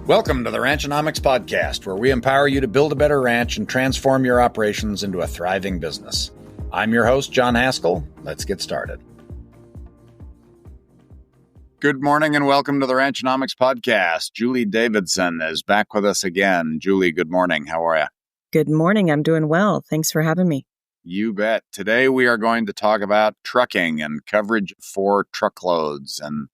Welcome to the Ranchonomics Podcast, where we empower you to build a better ranch and transform your operations into a thriving business. I'm your host, John Haskell. Let's get started. Good morning and welcome to the Ranchonomics Podcast. Julie Davidson is back with us again. Julie, good morning. How are you? Good morning. I'm doing well. Thanks for having me. You bet. Today we are going to talk about trucking and coverage for truckloads. And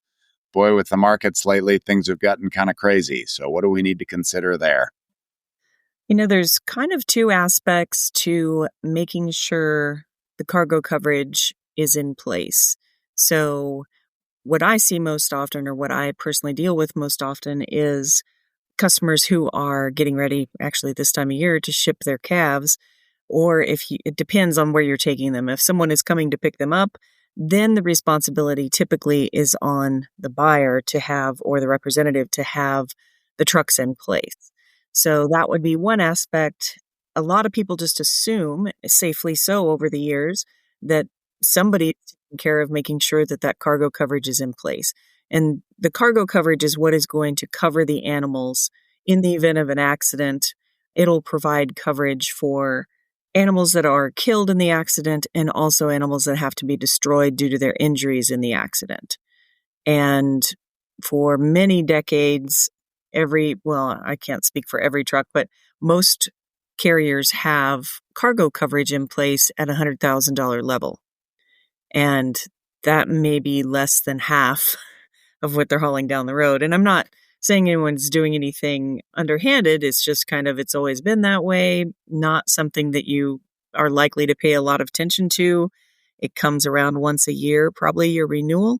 boy, with the markets lately, things have gotten kind of crazy. So what do we need to consider there? There's kind of two aspects to making sure the cargo coverage is in place. So what I see most often, or what I personally deal with most often, is customers who are getting ready, actually this time of year, to ship their calves, or it depends on where you're taking them. If someone is coming to pick them up, then the responsibility typically is on the buyer to have, or the representative to have, the trucks in place. So that would be one aspect. A lot of people just assume, safely so over the years, that somebody is taking care of making sure that that cargo coverage is in place. And the cargo coverage is what is going to cover the animals in the event of an accident. It'll provide coverage for animals that are killed in the accident and also animals that have to be destroyed due to their injuries in the accident. And for many decades, I can't speak for every truck, but most carriers have cargo coverage in place at $100,000 level. And that may be less than half of what they're hauling down the road. And I'm not saying anyone's doing anything underhanded. It's just it's always been that way. Not something that you are likely to pay a lot of attention to. It comes around once a year, probably your renewal,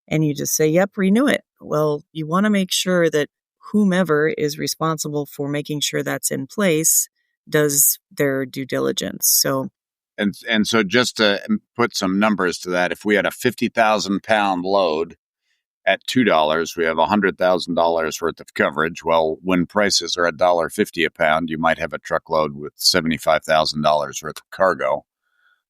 and you just say, yep, renew it. Well, you want to make sure that whomever is responsible for making sure that's in place does their due diligence. And so just to put some numbers to that, if we had a 50,000 pound load at $2, we have $100,000 worth of coverage. Well, when prices are $1.50 a pound, you might have a truckload with $75,000 worth of cargo.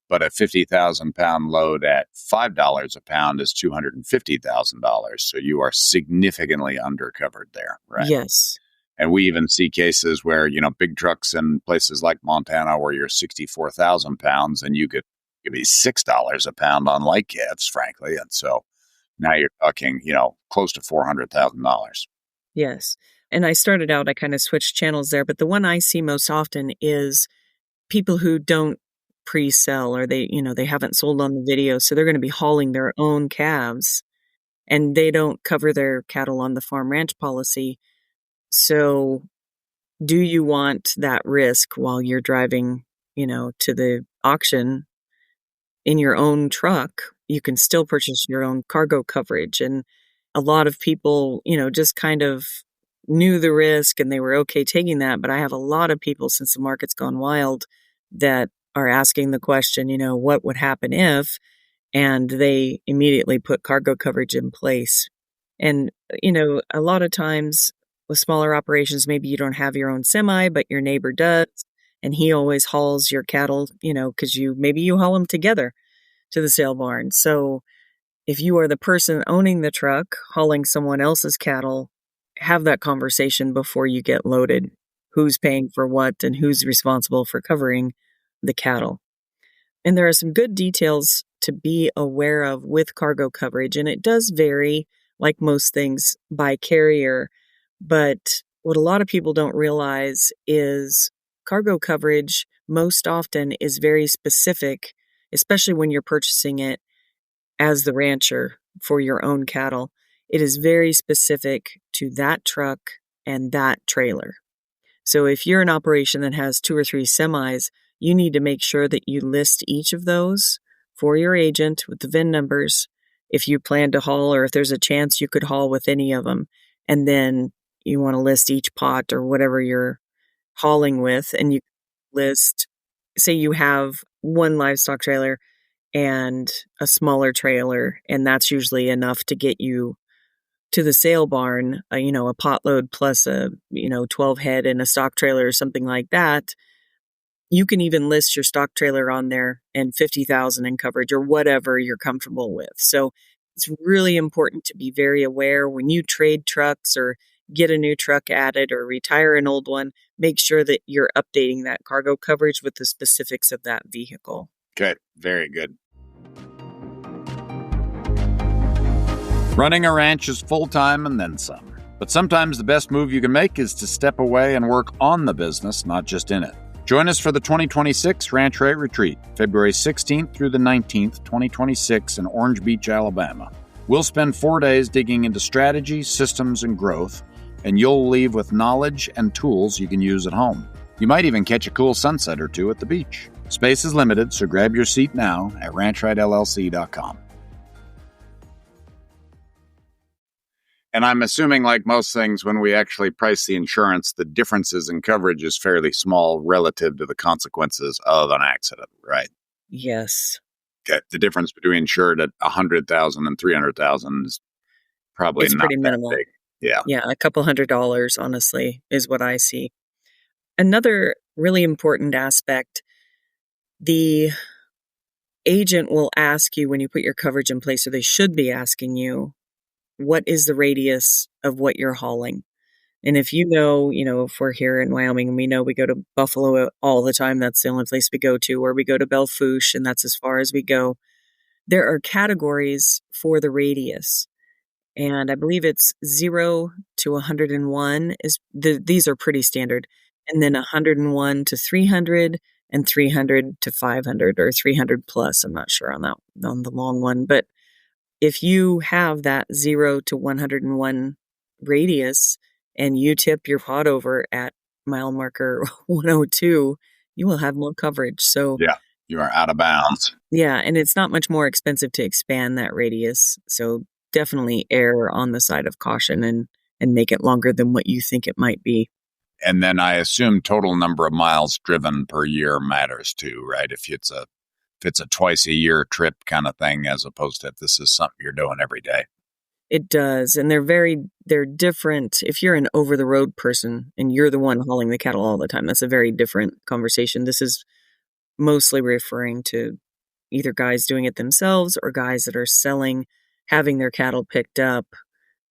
But a 50,000 pound load at $5 a pound is $250,000. So you are significantly undercovered there, right? Yes. And we even see cases where, big trucks in places like Montana where you're 64,000 pounds and you could give me $6 a pound on light calves, frankly. And so now you're talking, close to $400,000. Yes. And I kind of switched channels there, but the one I see most often is people who don't pre-sell, or they haven't sold on the video. So they're going to be hauling their own calves and they don't cover their cattle on the farm ranch policy. So do you want that risk while you're driving, to the auction in your own truck? You can still purchase your own cargo coverage. And a lot of people, just kind of knew the risk and they were okay taking that. But I have a lot of people, since the market's gone wild, that are asking the question, what would happen if, and they immediately put cargo coverage in place. And, a lot of times with smaller operations, maybe you don't have your own semi, but your neighbor does. And he always hauls your cattle, because maybe you haul them together to the sale barn. So if you are the person owning the truck, hauling someone else's cattle, have that conversation before you get loaded. Who's paying for what and who's responsible for covering the cattle. And there are some good details to be aware of with cargo coverage. And it does vary, like most things, by carrier. But what a lot of people don't realize is cargo coverage most often is very specific, especially when you're purchasing it as the rancher for your own cattle. It is very specific to that truck and that trailer. So if you're an operation that has 2 or 3 semis, you need to make sure that you list each of those for your agent with the VIN numbers if you plan to haul, or if there's a chance you could haul with any of them. And then you want to list each pot or whatever you're hauling with, and you list, say you have one livestock trailer and a smaller trailer, and that's usually enough to get you to the sale barn, a pot load plus 12 head and a stock trailer or something like that. You can even list your stock trailer on there and 50,000 in coverage or whatever you're comfortable with. So it's really important to be very aware when you trade trucks or get a new truck added or retire an old one, make sure that you're updating that cargo coverage with the specifics of that vehicle. Okay, very good. Running a ranch is full-time and then some. But sometimes the best move you can make is to step away and work on the business, not just in it. Join us for the 2026 Ranch Rate Retreat, February 16th through the 19th, 2026 in Orange Beach, Alabama. We'll spend 4 days digging into strategy, systems, and growth, and you'll leave with knowledge and tools you can use at home. You might even catch a cool sunset or two at the beach. Space is limited, so grab your seat now at ranchrightllc.com. And I'm assuming, like most things, when we actually price the insurance, the differences in coverage is fairly small relative to the consequences of an accident, right? Yes. Okay. The difference between insured at $100,000 and $300,000 is probably It's not pretty that minimal. big. Yeah. Yeah, a couple $100, honestly, is what I see. Another really important aspect, the agent will ask you when you put your coverage in place, or they should be asking you, what is the radius of what you're hauling? And if if we're here in Wyoming, we know we go to Buffalo all the time, that's the only place we go to, or we go to Belle Fourche, and that's as far as we go. There are categories for the radius. And I believe it's 0 to 101 these are pretty standard. And then 101 to 300 and 300 to 500 or 300 plus. I'm not sure on the long one, but if you have that 0 to 101 radius and you tip your pod over at mile marker 102, you will have more coverage. So Yeah, you are out of bounds. Yeah, and it's not much more expensive to expand that radius. So definitely err on the side of caution and make it longer than what you think it might be. And then I assume total number of miles driven per year matters too, right? If it's a twice a year trip kind of thing, as opposed to if this is something you're doing every day. It does. And they're different. If you're an over the road person and you're the one hauling the cattle all the time, that's a very different conversation. This is mostly referring to either guys doing it themselves or guys that are having their cattle picked up.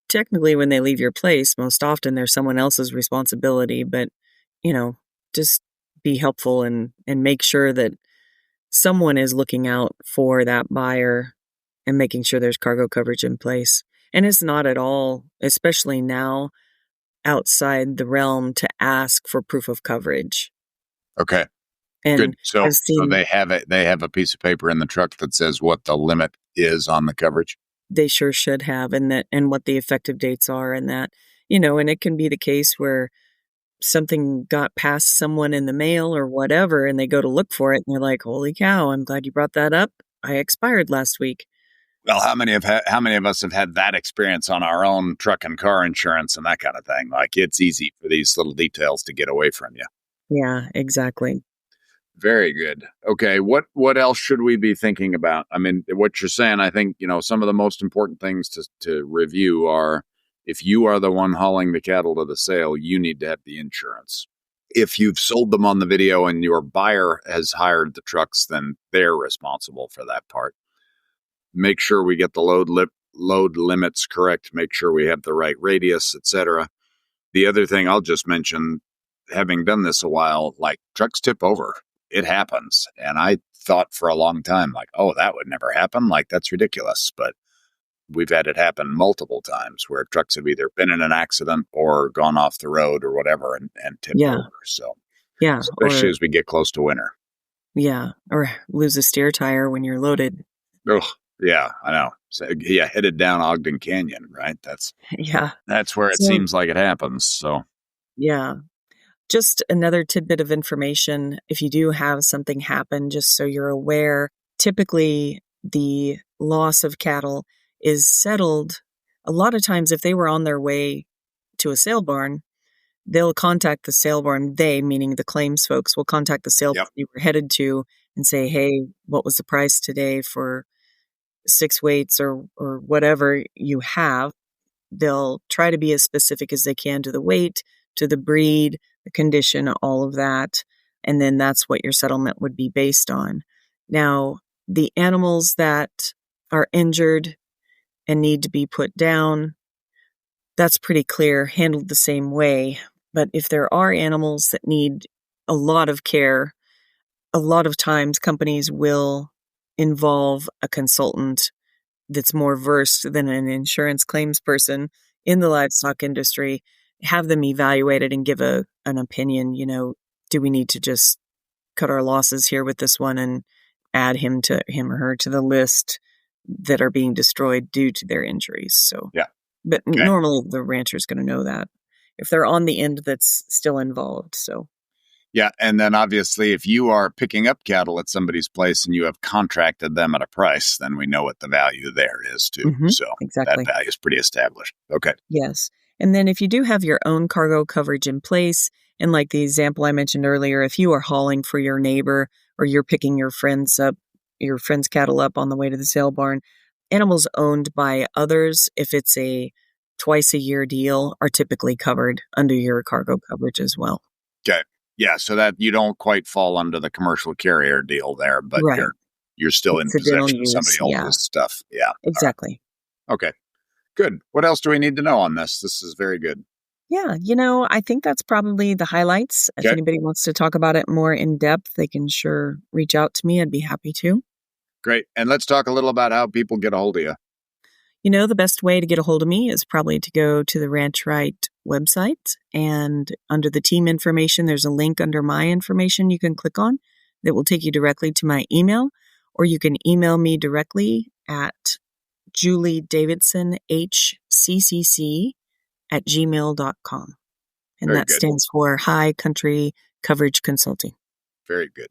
Technically, when they leave your place, most often they're someone else's responsibility, but, just be helpful and make sure that someone is looking out for that buyer and making sure there's cargo coverage in place. And it's not at all, especially now, outside the realm to ask for proof of coverage. Okay. And good. So they have a piece of paper in the truck that says what the limit is on the coverage. They sure should have, and what the effective dates are, and that, and it can be the case where something got past someone in the mail or whatever, and they go to look for it, and they're like, "Holy cow! I'm glad you brought that up. I expired last week." Well, how many of us have had that experience on our own truck and car insurance and that kind of thing? Like, it's easy for these little details to get away from you. Yeah, exactly. Very good. Okay, what else should we be thinking about? I mean, what you're saying, I think, some of the most important things to review are, if you are the one hauling the cattle to the sale, you need to have the insurance. If you've sold them on the video and your buyer has hired the trucks, then they're responsible for that part. Make sure we get the load limits correct. Make sure we have the right radius, etc. The other thing I'll just mention, having done this a while, like, trucks tip over. It happens. And I thought for a long time, like, oh, that would never happen. Like, that's ridiculous. But we've had it happen multiple times where trucks have either been in an accident or gone off the road or whatever and tipped over. So, yeah, especially as we get close to winter. Yeah, or lose a steer tire when you're loaded. Oh, yeah, I know. So, yeah, headed down Ogden Canyon, right? That's where it seems like it happens. So, yeah. Just another tidbit of information, if you do have something happen, just so you're aware, typically the loss of cattle is settled. A lot of times, if they were on their way to a sale barn, they'll contact the sale barn. They, meaning the claims folks, will contact the sale barn you were headed to and say, "Hey, what was the price today for 6 weights or whatever you have?" They'll try to be as specific as they can to the weight, to the breed, the condition, all of that. And then that's what your settlement would be based on. Now, the animals that are injured and need to be put down, that's pretty clear, handled the same way. But if there are animals that need a lot of care, a lot of times companies will involve a consultant that's more versed than an insurance claims person in the livestock industry, have them evaluated and give an opinion, do we need to just cut our losses here with this one and add him or her to the list that are being destroyed due to their injuries. So, yeah. But Okay. normally the rancher's going to know that if they're on the end that's still involved. So, yeah. And then obviously, if you are picking up cattle at somebody's place and you have contracted them at a price, then we know what the value there is too. So exactly. that value is pretty established. Okay. Yes. And then if you do have your own cargo coverage in place, and like the example I mentioned earlier, if you are hauling for your neighbor or you're picking your friend's cattle up on the way to the sale barn, animals owned by others, if it's a twice a year deal, are typically covered under your cargo coverage as well. Okay. Yeah. So that you don't quite fall under the commercial carrier deal there, but right. you're still in possession of somebody else's yeah. stuff. Yeah. Exactly. Right. Okay. Good. What else do we need to know on this? This is very good. Yeah, I think that's probably the highlights. If anybody wants to talk about it more in depth, they can sure reach out to me. I'd be happy to. Great. And let's talk a little about how people get a hold of you. The best way to get a hold of me is probably to go to the Ranch Right website, and under the team information, there's a link under my information you can click on that will take you directly to my email, or you can email me directly at juliedavidsonhccc@gmail.com. And Very that good. stands for High Country Coverage Consulting. Very good.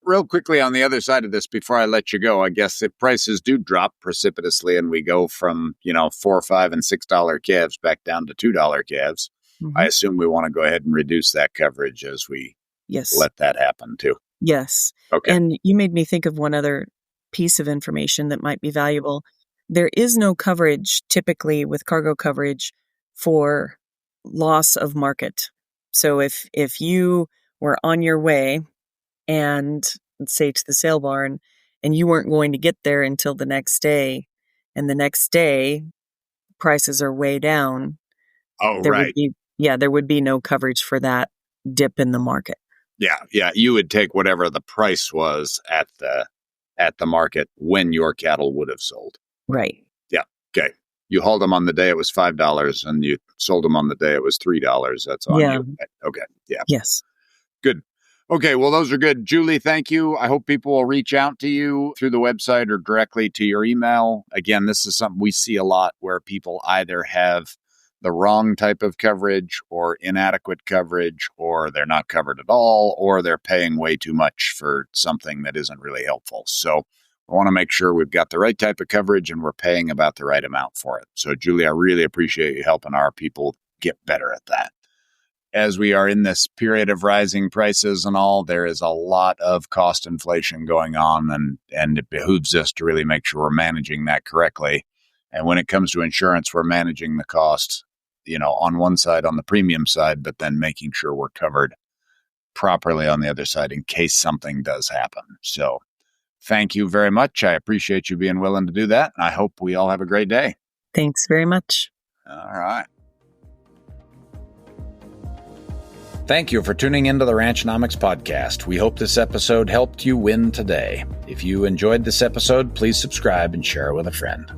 Real quickly on the other side of this, before I let you go, I guess if prices do drop precipitously and we go from, $4, $5, and $6 calves back down to $2 calves, I assume we want to go ahead and reduce that coverage as we let that happen too. Yes. Okay. And you made me think of one other piece of information that might be valuable. There is no coverage typically with cargo coverage for loss of market. So if you were on your way and say to the sale barn and you weren't going to get there until the next day, and the next day prices are way down. There would be no coverage for that dip in the market. Yeah. You would take whatever the price was at the market when your cattle would have sold. Right. Yeah. Okay. You hauled them on the day it was $5 and you sold them on the day it was $3. That's on you. Okay. Yeah. Yes. Good. Okay. Well, those are good. Julie, thank you. I hope people will reach out to you through the website or directly to your email. Again, this is something we see a lot where people either have the wrong type of coverage or inadequate coverage, or they're not covered at all, or they're paying way too much for something that isn't really helpful. So I want to make sure we've got the right type of coverage and we're paying about the right amount for it. So, Julie, I really appreciate you helping our people get better at that. As we are in this period of rising prices and all, there is a lot of cost inflation going on, and it behooves us to really make sure we're managing that correctly. And when it comes to insurance, we're managing the cost, on one side, on the premium side, but then making sure we're covered properly on the other side in case something does happen. So thank you very much. I appreciate you being willing to do that. And I hope we all have a great day. Thanks very much. All right. Thank you for tuning into the Ranchnomics podcast. We hope this episode helped you win today. If you enjoyed this episode, please subscribe and share it with a friend.